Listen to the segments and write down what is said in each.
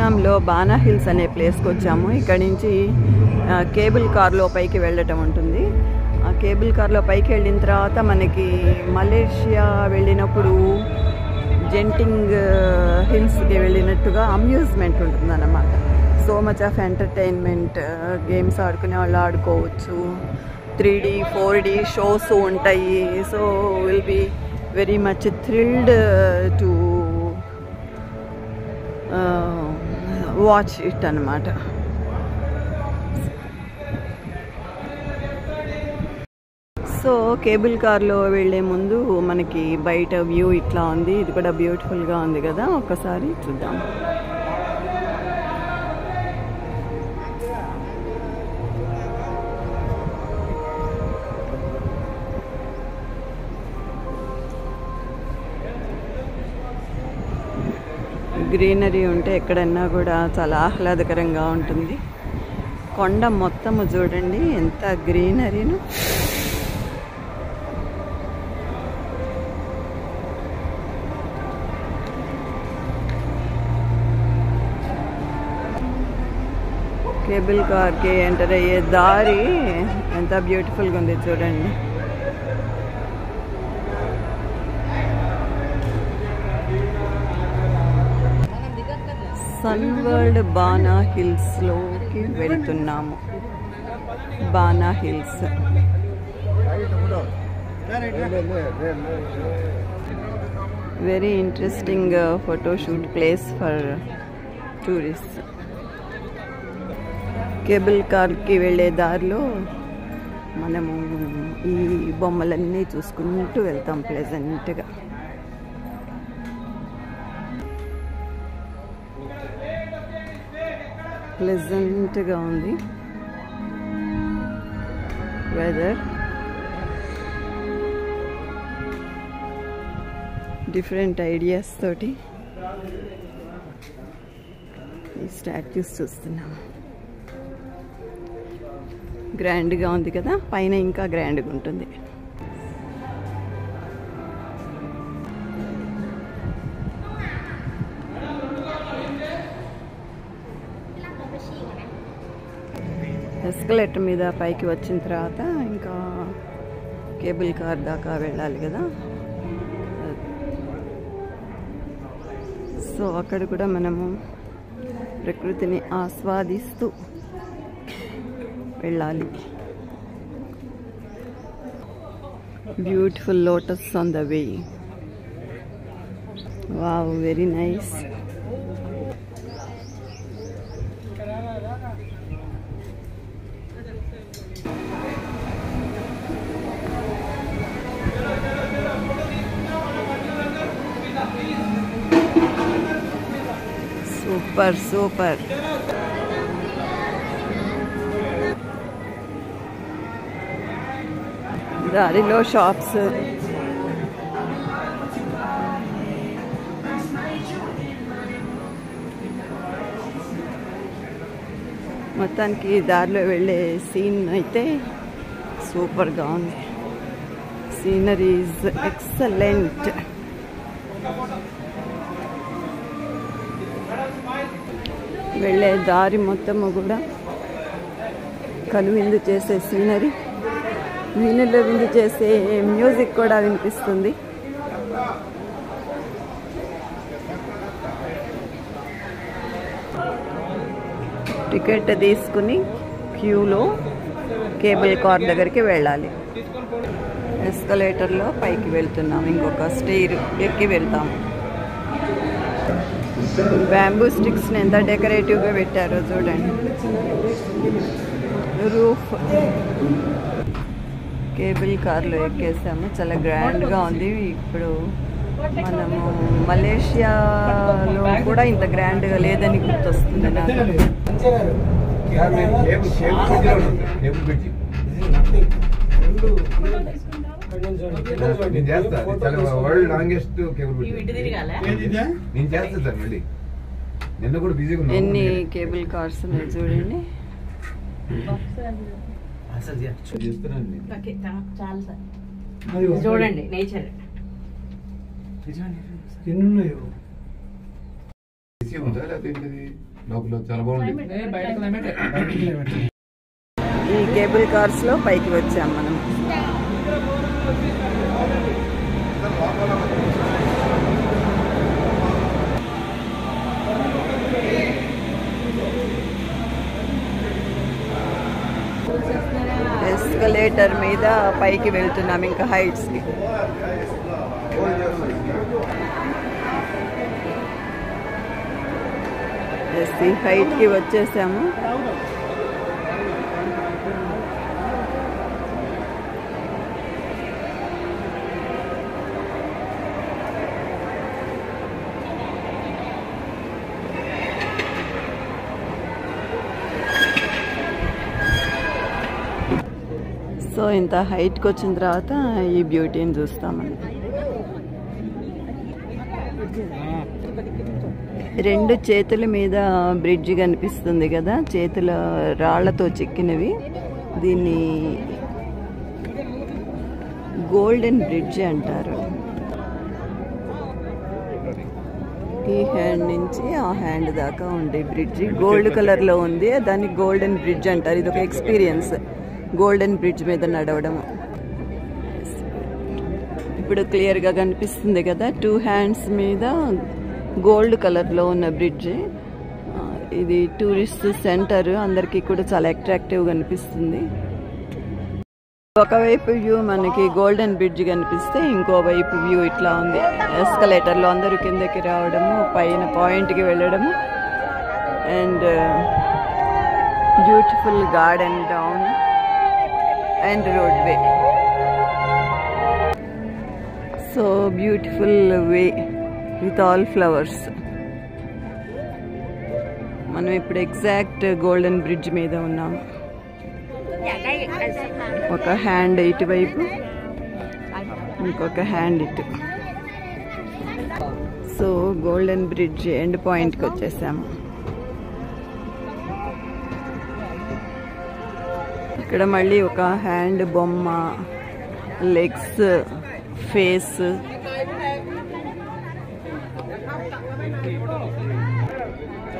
వియత్నాంలో బానా hills అనే ప్లేస్కి వచ్చాము. ఇక్కడ నుంచి కేబుల్ కార్లో పైకి వెళ్ళటం ఉంటుంది. ఆ కేబుల్ కార్లో పైకి వెళ్ళిన తర్వాత మనకి మలేషియా వెళ్ళినప్పుడు జెంటింగ్ హిల్స్కి వెళ్ళినట్టుగా అమ్యూజ్మెంట్ ఉంటుందన్నమాట. So much of entertainment, games ఆడుకునే వాళ్ళు ఆడుకోవచ్చు, 3D 4D షోస్ ఉంటాయి. So will be very much thrilled to watch it అన్నమాట. సో కేబుల్ కార్లో వెళ్ళే ముందు మనకి బయట వ్యూ ఇట్లా ఉంది. ఇది కూడా బ్యూటిఫుల్గా ఉంది కదా, ఒకసారి చూద్దాం. గ్రీనరీ ఉంటే ఎక్కడన్నా కూడా చాలా ఆహ్లాదకరంగా ఉంటుంది. కొండ మొత్తము చూడండి ఎంత గ్రీనరీను. కేబుల్ కార్కి ఎంటర్ అయ్యే దారి ఎంత బ్యూటిఫుల్గా ఉంది చూడండి. సన్ వరల్డ్ బానా హిల్స్లోకి వెళ్తున్నాము. Ba Na Hills very interesting photoshoot place for tourist. Cable కార్కి వెళ్ళే దారిలో మనము ఈ బొమ్మలన్నీ చూసుకుంటూ వెళ్తాం ప్లెజెంట్గా. ప్లెజెంట్గా ఉంది వెదర్. డిఫరెంట్ ఐడియాస్ తోటి ఈ స్టాట్యూస్ చూస్తున్నాము. గ్రాండ్గా ఉంది కదా, పైన ఇంకా గ్రాండ్గా ఉంటుంది. ఎస్కలేటర్ మీద పైకి వచ్చిన తర్వాత ఇంకా కేబుల్ కార్ దాకా వెళ్ళాలి కదా. సో అక్కడ కూడా మనము ప్రకృతిని ఆస్వాదిస్తూ వెళ్ళాలి. Beautiful lotus on the way. Wow, very nice. Super super. దారిలో షాప్స్, మొత్తానికి దారిలో వెళ్ళే సీన్ అయితే సూపర్గా ఉంది. Scenery is excellent. వెళ్ళే దారి మొత్తము కూడా కనువిందు చేసే సీనరీ, వీణుల్లో విందు చేసే మ్యూజిక్ కూడా వినిపిస్తుంది. టికెట్ తీసుకుని క్యూలో కేబుల్ కార్ దగ్గరికి వెళ్ళాలి. ఎస్కలేటర్లో పైకి వెళ్తున్నాం, ఇంకొక స్టెయిర్ ఎక్కి వెళ్తాము. బ్యాంబూ స్టిక్స్ని ఎంత డెకరేటివ్గా పెట్టారో చూడండి. రూఫ్. కేబుల్ కార్లో ఎక్కేసాము, చాలా గ్రాండ్గా ఉంది. ఇప్పుడు మనము మలేషియాలో కూడా ఇంత గ్రాండ్గా లేదని గుర్తొస్తుంది నాకు. వరల్డ్ లాంగెస్ట్ కేబుల్ నేను చేస్తా సార్. మళ్ళీ నిన్న కూడా బిజీగా ఉన్నా. ఎన్ని కేబుల్ కార్స్ ఉన్నాయి చూడండి. చూడండి నేచర్ ఎన్ని ఉన్నాయో. ఉందా లేకపోతే లోపల చాలా బాగుంది. ఈ కేబుల్ కార్స్ లో పైకి వచ్చాం మనం. ఎస్కలేటర్ మీద పైకి వెళ్తున్నాం ఇంకా హైట్స్ కి. హైట్ కి వచ్చేసాము. సో ఇంత హైట్కి వచ్చిన తర్వాత ఈ బ్యూటీని చూస్తామని. రెండు చేతుల మీద బ్రిడ్జ్ కనిపిస్తుంది కదా, చేతుల రాళ్లతో చెక్కినవి. దీన్ని గోల్డెన్ బ్రిడ్జ్ అంటారు. ఈ హ్యాండ్ నుంచి ఆ హ్యాండ్ దాకా ఉండే బ్రిడ్జ్ గోల్డ్ కలర్లో ఉంది, దాన్ని గోల్డెన్ బ్రిడ్జ్ అంటారు. ఇది ఒక ఎక్స్పీరియన్స్, గోల్డెన్ బ్రిడ్జ్ మీద నడవడం. ఇప్పుడు క్లియర్గా కనిపిస్తుంది కదా, 2 హ్యాండ్స్ మీద గోల్డ్ కలర్లో ఉన్న బ్రిడ్జ్. ఇది టూరిస్ట్ సెంటర్, అందరికీ కూడా చాలా అట్రాక్టివ్గా కనిపిస్తుంది. ఒకవైపు వ్యూ మనకి గోల్డెన్ బ్రిడ్జ్ కనిపిస్తే ఇంకోవైపు వ్యూ ఇట్లా ఉంది. ఎస్కలేటర్లో అందరూ కిందకి రావడము, పైన పాయింట్కి వెళ్ళడము, and beautiful garden down and roadway. So beautiful way with all flowers. మనం ఇప్పుడు ఎగ్జాక్ట్ గోల్డెన్ బ్రిడ్జ్ మీద ఉన్నాము. ఒక హ్యాండ్ ఇటువైపు, ఇంకొక హ్యాండ్ ఇటు. సో గోల్డెన్ బ్రిడ్జ్ ఎండ్ పాయింట్కి వచ్చేసాము. ఇక్కడ మళ్ళీ ఒక హ్యాండ్ బొమ్మ, లెగ్స్, ఫేస్.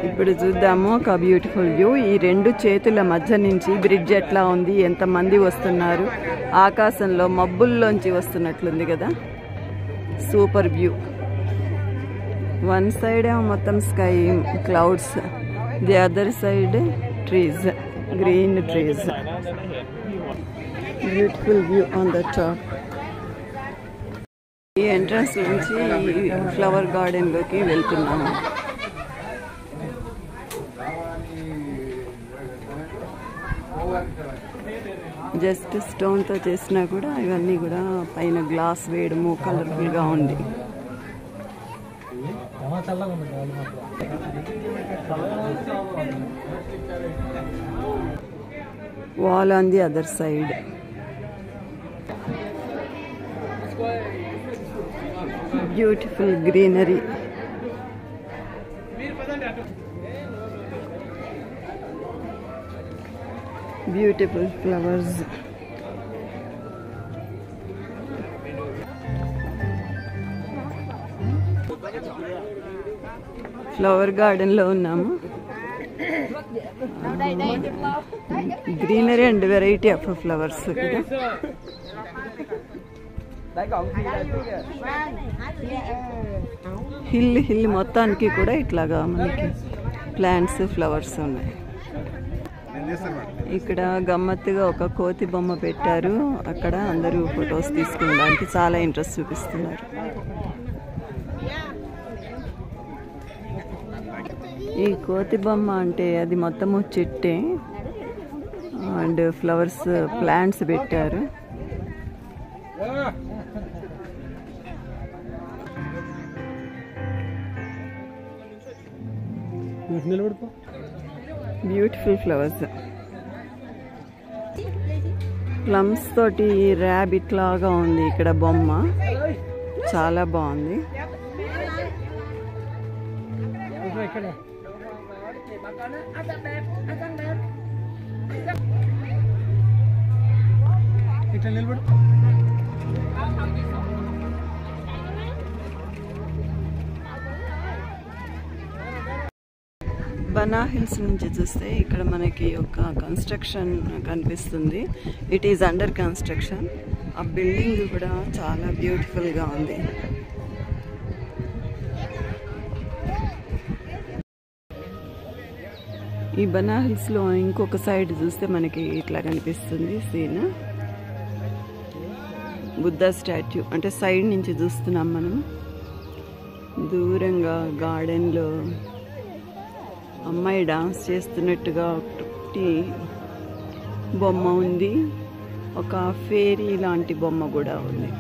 ఇప్పుడు చూద్దాము ఒక బ్యూటిఫుల్ వ్యూ. ఈ రెండు చేతుల మధ్య నుంచి బ్రిడ్జ్ ఎట్లా ఉంది, ఎంతమంది వస్తున్నారు, ఆకాశంలో మబ్బుల్లోంచి వస్తున్నట్లుంది కదా. Super view. వన్ సైడ్ మొత్తం sky clouds, the other side trees, green trees. Beautiful view on the top. ఈ ఎంట్రన్స్ నుంచి ఫ్లవర్ గార్డెన్ లోకి వెళ్తున్నాము. జస్ట్ స్టోన్ తో చేసినా కూడా ఇవన్నీ కూడా పైన గ్లాస్ వేయడము కలర్ఫుల్ గా ఉంది. Wall on the other side. Beautiful greenery. Beautiful flowers. Flower garden లో ఉన్నాము. Greenery and variety of flowers కదా. హిల్ మొత్తానికి కూడా ఇట్లాగా మనకి ప్లాంట్స్, ఫ్లవర్స్ ఉన్నాయి. ఇక్కడ గమ్మత్తుగా ఒక కోతి బొమ్మ పెట్టారు. అక్కడ అందరూ ఫొటోస్ తీసుకోవడానికి చాలా ఇంట్రెస్ట్ చూపిస్తున్నారు. ఈ కోతి బొమ్మ అంటే అది మొత్తము చెట్టే అండ్ ఫ్లవర్స్, ప్లాంట్స్ పెట్టారు. Beautiful flowers. ప్లమ్స్ తోటి ర్యాబిట్ లాగా ఉంది ఇక్కడ బొమ్మ, చాలా బాగుంది. బనా హిల్స్ నుంచి చూస్తే ఇక్కడ మనకి ఒక కన్స్ట్రక్షన్ కనిపిస్తుంది. It is under construction. ఆ బిల్డింగ్ కూడా చాలా బ్యూటిఫుల్గా ఉంది. ఈ బనా హిల్స్లో ఇంకొక సైడ్ చూస్తే మనకి ఇట్లా కనిపిస్తుంది సీన్. బుద్ధ స్టాట్యూ అంటే సైడ్ నుంచి చూస్తున్నాం మనం. దూరంగా గార్డెన్లో అమ్మాయి డాన్స్ చేస్తున్నట్టుగా ఒకటి బొమ్మ ఉంది. ఒక ఫేరీ లాంటి బొమ్మ కూడా ఉంది.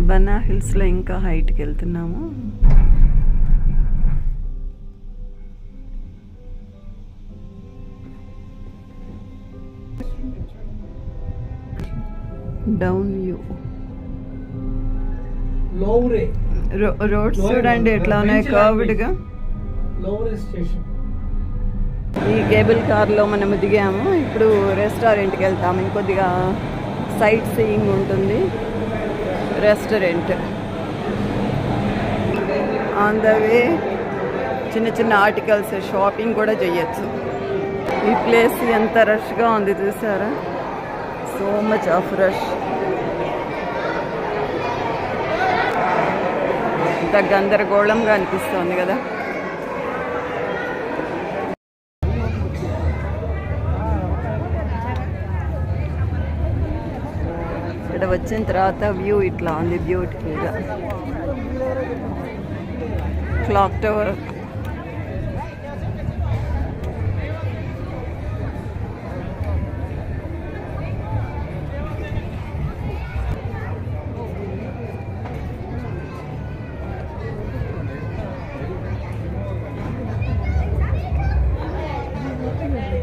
బనా హిల్స్ లో ఇంకా హైట్కి వెళ్తున్నాము. డౌన్ వ్యూ రోడ్స్ చూడండి ఎట్లా ఉన్నాయి కర్వ్డ్ గా. ఈ కేబుల్ కార్ లో మనం దిగాము. ఇప్పుడు రెస్టారెంట్కి వెళ్తాము. ఇంకొద్దిగా సైట్ సీయింగ్ ఉంటుంది. Restaurant on the way. చిన్న చిన్న ఆర్టికల్స్ షాపింగ్ కూడా చేయొచ్చు. ఈ ప్లేస్ ఎంత రష్గా ఉంది చూసారా. So much of rush. ఇంత గందరగోళంగా అనిపిస్తుంది కదా. ఇక్కడ వచ్చిన తర్వాత వ్యూ ఇట్లా ఉంది బ్యూటిఫుల్గా. Clock tower.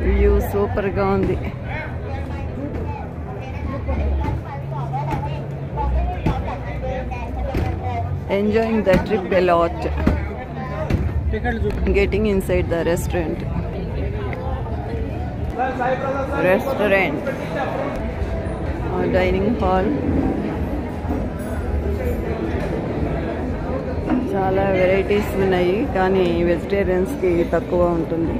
వ్యూ సూపర్గా ఉంది. Enjoying the trip a lot. Getting inside the restaurant. Dining hall. చాలా వెరైటీస్ ఉన్నాయి కానీ వెజిటేరియన్స్కి తక్కువ ఉంటుంది.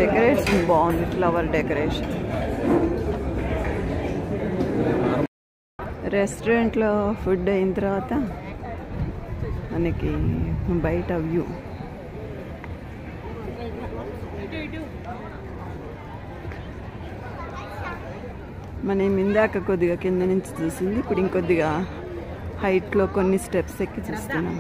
డెకరేషన్ బాగుంది. Flower decoration. రెస్టారెంట్లో ఫుడ్ అయిన తర్వాత మనకి బయట వ్యూ. మనం ఇందాక కొద్దిగా కింద నుంచి చూసింది. ఇప్పుడు ఇంకొద్దిగా హైట్లో కొన్ని స్టెప్స్ ఎక్కి చూస్తున్నాం.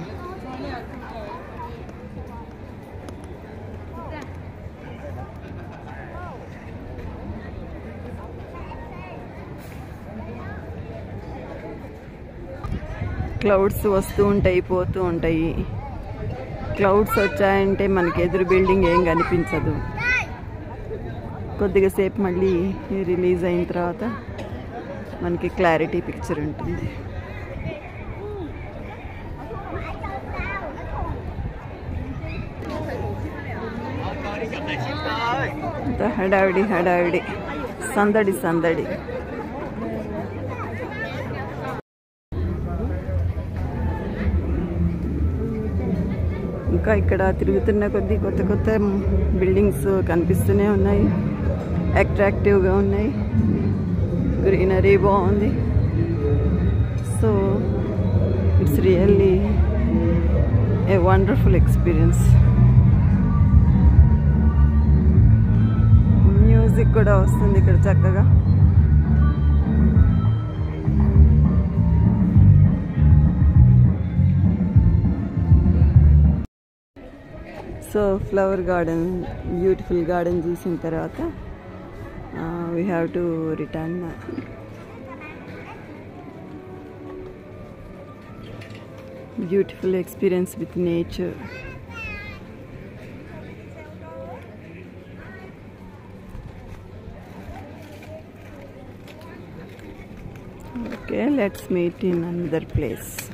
క్లౌడ్స్ వస్తూ ఉంటాయి, పోతూ ఉంటాయి. క్లౌడ్స్ వచ్చాయంటే మనకి ఎదురు బిల్డింగ్ ఏం కనిపించదు. కొద్దిగా సేపు మళ్ళీ రిలీజ్ అయిన తర్వాత మనకి క్లారిటీ పిక్చర్ ఉంటుంది. హడావిడి హడావిడి, సందడి సందడి. ఇంకా ఇక్కడ తిరుగుతున్న కొద్దీ కొత్త కొత్త బిల్డింగ్స్ కనిపిస్తూనే ఉన్నాయి. అట్రాక్టివ్గా ఉన్నాయి. గ్రీనరీ బాగుంది. So it's really a wonderful experience. Music కూడా వస్తుంది ఇక్కడ చక్కగా. So flower garden, beautiful garden చూసిన తర్వాత we have to return. Beautiful experience with nature. Okay, let's meet in another place.